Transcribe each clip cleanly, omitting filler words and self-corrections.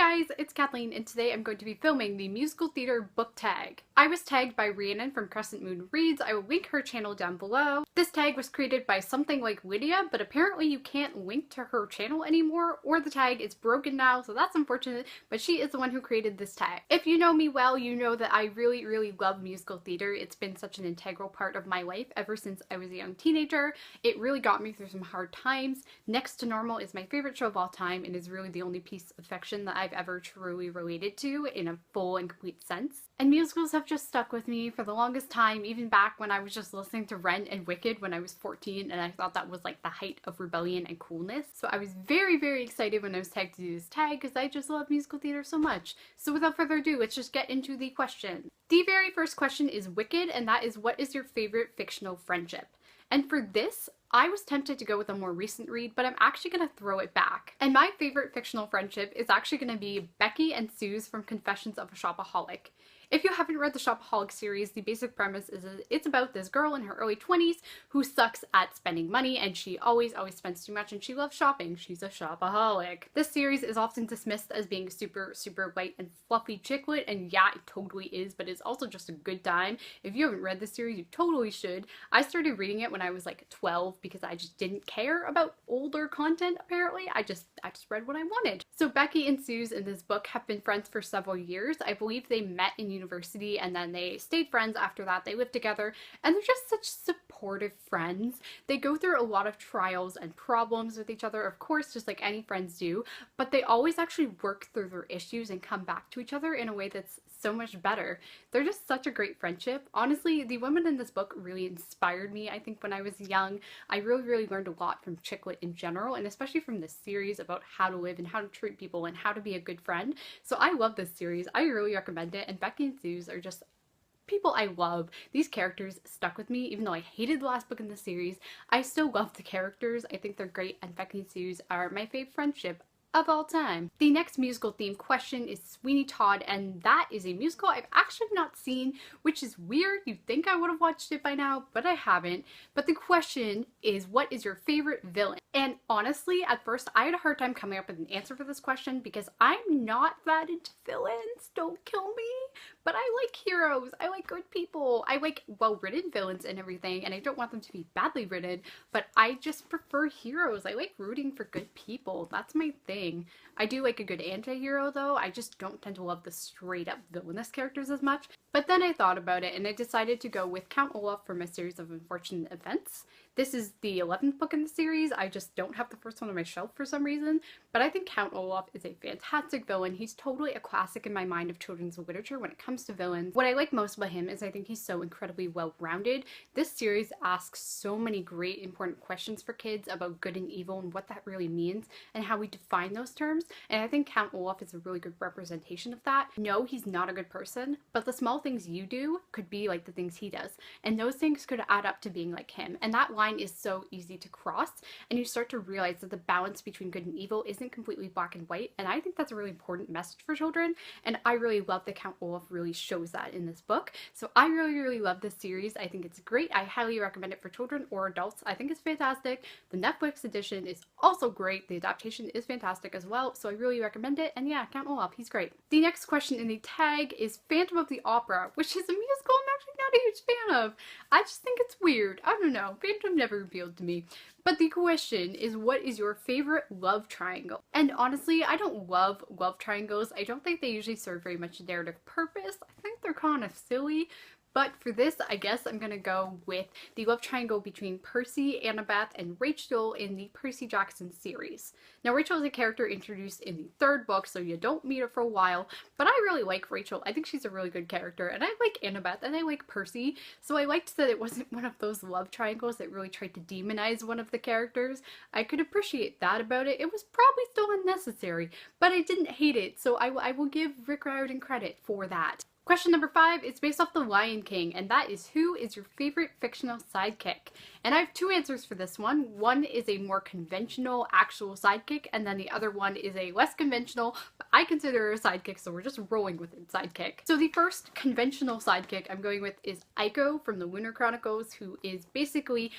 guys, it's Kathleen, and today I'm going to be filming the musical theater book tag. I was tagged by Rhiannon from Crescent Moon Reads. I will link her channel down below. This tag was created by something like Lydia, but apparently you can't link to her channel anymore, or the tag is broken now, so that's unfortunate, but she is the one who created this tag. If you know me well, you know that I really love musical theater. It's been such an integral part of my life ever since I was a young teenager. It really got me through some hard times. Next to Normal is my favorite show of all time and is really the only piece of fiction that I've ever truly related to in a full and complete sense. And musicals have just stuck with me for the longest time, even back when I was just listening to Rent and Wicked when I was 14, and I thought that was like the height of rebellion and coolness. So I was very excited when I was tagged to do this tag because I just love musical theater so much. So without further ado, let's just get into the question. The very first question is Wicked, and that is, what is your favorite fictional friendship? And for this, I was tempted to go with a more recent read, but I'm actually going to throw it back. And my favorite fictional friendship is actually going to be Becky and Sue's from Confessions of a Shopaholic. If you haven't read the Shopaholic series, the basic premise is that it's about this girl in her early 20s who sucks at spending money, and she always spends too much, and she loves shopping. She's a shopaholic. This series is often dismissed as being super light and fluffy chick lit, and yeah, it totally is, but it's also just a good time. If you haven't read this series, you totally should. I started reading it when I was like 12 because I just didn't care about older content, apparently. I just read what I wanted. So Becky and Suze in this book have been friends for several years. I believe they met in university and then they stayed friends after that. They lived together and they're just such supportive friends. They go through a lot of trials and problems with each other, of course, just like any friends do, but they always actually work through their issues and come back to each other in a way that's so much better. They're just such a great friendship. Honestly, the women in this book really inspired me. I think when I was young, I really learned a lot from chick lit in general, and especially from this series about how to live and how to treat people and how to be a good friend. So I love this series. I really recommend it, and Becky and Suze are just people I love. These characters stuck with me. Even though I hated the last book in the series, I still love the characters. I think they're great, and Becky and Suze are my favorite friendship of all time. The next musical theme question is Sweeney Todd, and that is a musical I've actually not seen, which is weird. You'd think I would have watched it by now, but I haven't. But the question is, what is your favorite villain? And honestly, at first I had a hard time coming up with an answer for this question because I'm not that into villains, don't kill me, but I like heroes. I like good people. I like well-written villains and everything, and I don't want them to be badly written, but I just prefer heroes. I like rooting for good people. That's my thing. I do like a good anti-hero though. I just don't tend to love the straight up villainous characters as much. But then I thought about it and I decided to go with Count Olaf from A Series of Unfortunate Events. This is the 11th book in the series. I just don't have the first one on my shelf for some reason, but I think Count Olaf is a fantastic villain. He's totally a classic in my mind of children's literature when it comes to villains. What I like most about him is I think he's so incredibly well-rounded. This series asks so many great important questions for kids about good and evil and what that really means and how we define those terms, and I think Count Olaf is a really good representation of that. No, he's not a good person, but the small things you do could be like the things he does, and those things could add up to being like him, and that line is so easy to cross, and you start to realize that the balance between good and evil isn't completely black and white, and I think that's a really important message for children, and I really love that Count Olaf really shows that in this book. So I really love this series. I think it's great. I highly recommend it for children or adults. I think it's fantastic. The Netflix edition is also great. The adaptation is fantastic as well, so I really recommend it, and yeah, Count Olaf, he's great. The next question in the tag is Phantom of the Opera, which is a musical I'm actually not a huge fan of. I just think it's weird. I don't know. Phantom never appealed to me. But the question is, what is your favorite love triangle? And honestly, I don't love love triangles. I don't think they usually serve very much narrative purpose. I think they're kind of silly. But for this, I guess I'm gonna go with the love triangle between Percy, Annabeth, and Rachel in the Percy Jackson series. Now, Rachel is a character introduced in the 3rd book, so you don't meet her for a while, but I really like Rachel. I think she's a really good character, and I like Annabeth, and I like Percy, so I liked that it wasn't one of those love triangles that really tried to demonize one of the characters. I could appreciate that about it. It was probably still unnecessary, but I didn't hate it, so I will give Rick Riordan credit for that. Question number 5 is based off The Lion King, and that is, who is your favorite fictional sidekick? And I have 2 answers for this one. One is a more conventional actual sidekick, and then the other one is a less conventional but I consider her a sidekick, so we're just rolling with it, sidekick. So the first conventional sidekick I'm going with is Aiko from the Lunar Chronicles, who is basically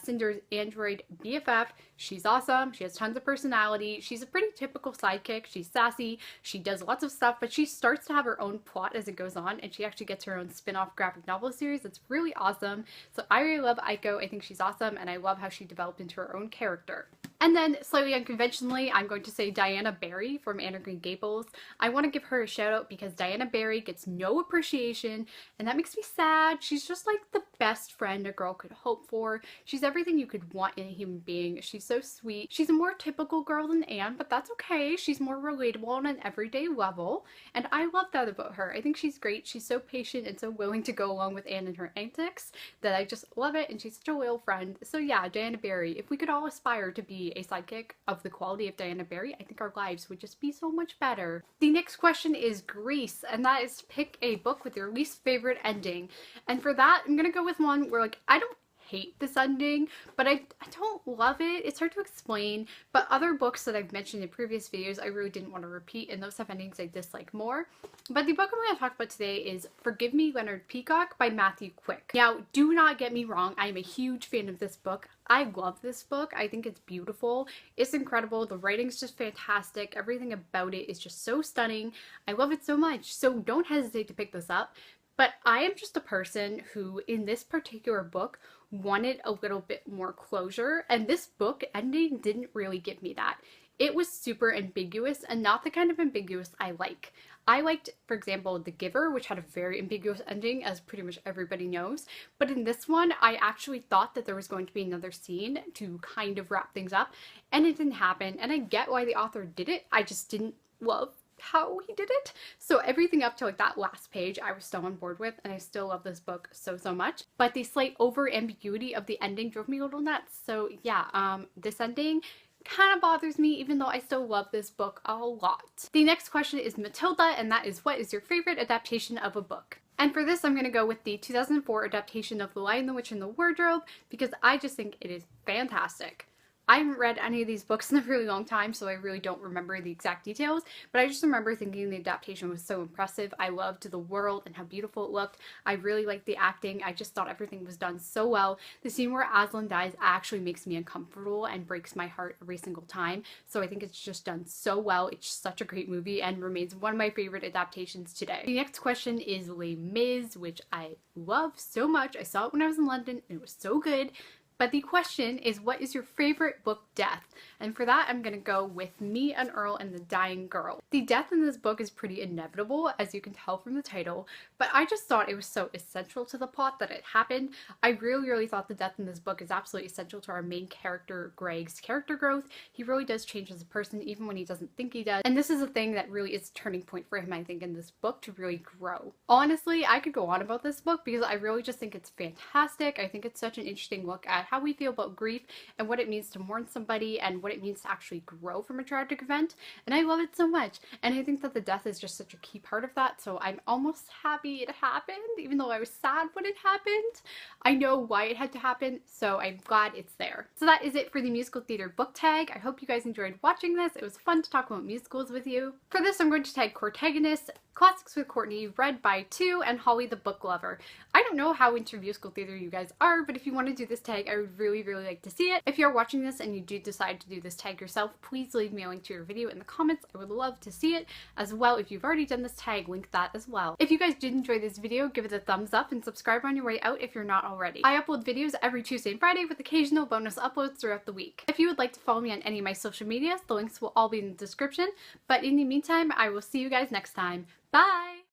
Cinder's android BFF. She's awesome, she has tons of personality, she's a pretty typical sidekick, she's sassy, she does lots of stuff, but she starts to have her own plot as it goes on, and she actually gets her own spin-off graphic novel series that's really awesome. So I really love Aiko, I think she's awesome, and I love how she developed into her own character. And then, slightly unconventionally, I'm going to say Diana Barry from Anne of Green Gables. I want to give her a shout out because Diana Barry gets no appreciation, and that makes me sad. She's just like the best friend a girl could hope for. She's everything you could want in a human being. She's so sweet. She's a more typical girl than Anne, but that's okay. She's more relatable on an everyday level, and I love that about her. I think she's great. She's so patient and so willing to go along with Anne and her antics that I just love it, and she's such a loyal friend. So yeah, Diana Barry. If we could all aspire to be a sidekick of the quality of Diana Barry, I think our lives would just be so much better. The next question is Grease, and that is to pick a book with your least favorite ending. And for that, I'm gonna go with one where, like, I don't hate this ending, but I don't love it. It's hard to explain, but other books that I've mentioned in previous videos I really didn't want to repeat, and those have endings I dislike more. But the book I'm going to talk about today is Forgive Me, Leonard Peacock by Matthew Quick. Now, do not get me wrong, I am a huge fan of this book. I love this book. I think it's beautiful. It's incredible. The writing's just fantastic. Everything about it is just so stunning. I love it so much. So don't hesitate to pick this up. But I am just a person who, in this particular book, wanted a little bit more closure, and this book ending didn't really give me that. It was super ambiguous, and not the kind of ambiguous I like. I liked, for example, The Giver, which had a very ambiguous ending, as pretty much everybody knows. But in this one, I actually thought that there was going to be another scene to kind of wrap things up, and it didn't happen. And I get why the author did it, I just didn't love how he did it. So everything up to like that last page I was still on board with, and I still love this book so much. But the slight over ambiguity of the ending drove me a little nuts. So yeah, this ending kind of bothers me, even though I still love this book a lot. The next question is Matilda, and that is, what is your favorite adaptation of a book? And for this, I'm going to go with the 2004 adaptation of The Lion, the Witch, and the Wardrobe, because I just think it is fantastic. I haven't read any of these books in a really long time, so I really don't remember the exact details, but I just remember thinking the adaptation was so impressive. I loved the world and how beautiful it looked. I really liked the acting. I just thought everything was done so well. The scene where Aslan dies actually makes me uncomfortable and breaks my heart every single time, so I think it's just done so well. It's such a great movie and remains one of my favorite adaptations today. The next question is Les Mis, which I love so much. I saw it when I was in London and it was so good. But the question is, what is your favorite book death? And for that, I'm going to go with Me and Earl and the Dying Girl. The death in this book is pretty inevitable, as you can tell from the title, but I just thought it was so essential to the plot that it happened. I really thought the death in this book is absolutely essential to our main character, Greg's character growth. He really does change as a person, even when he doesn't think he does. And this is a thing that really is a turning point for him, I think, in this book to really grow. Honestly, I could go on about this book because I really just think it's fantastic. I think it's such an interesting look at how we feel about grief and what it means to mourn somebody and what it means to actually grow from a tragic event, and I love it so much. And I think that the death is just such a key part of that, so I'm almost happy it happened, even though I was sad when it happened. I know why it had to happen, so I'm glad it's there. So that is it for the musical theater book tag. I hope you guys enjoyed watching this. It was fun to talk about musicals with you. For this, I'm going to tag Courtagonist, Classics with Courtney, Readbytwo, and HollytheBookLover. I don't know how into musical theater you guys are, but if you want to do this tag, I would really like to see it. If you're watching this and you do decide to do this tag yourself, please leave me a link to your video in the comments. I would love to see it. As well, if you've already done this tag, link that as well. If you guys did enjoy this video, give it a thumbs up and subscribe on your way out if you're not already. I upload videos every Tuesday and Friday with occasional bonus uploads throughout the week. If you would like to follow me on any of my social medias, the links will all be in the description. But in the meantime, I will see you guys next time. Bye!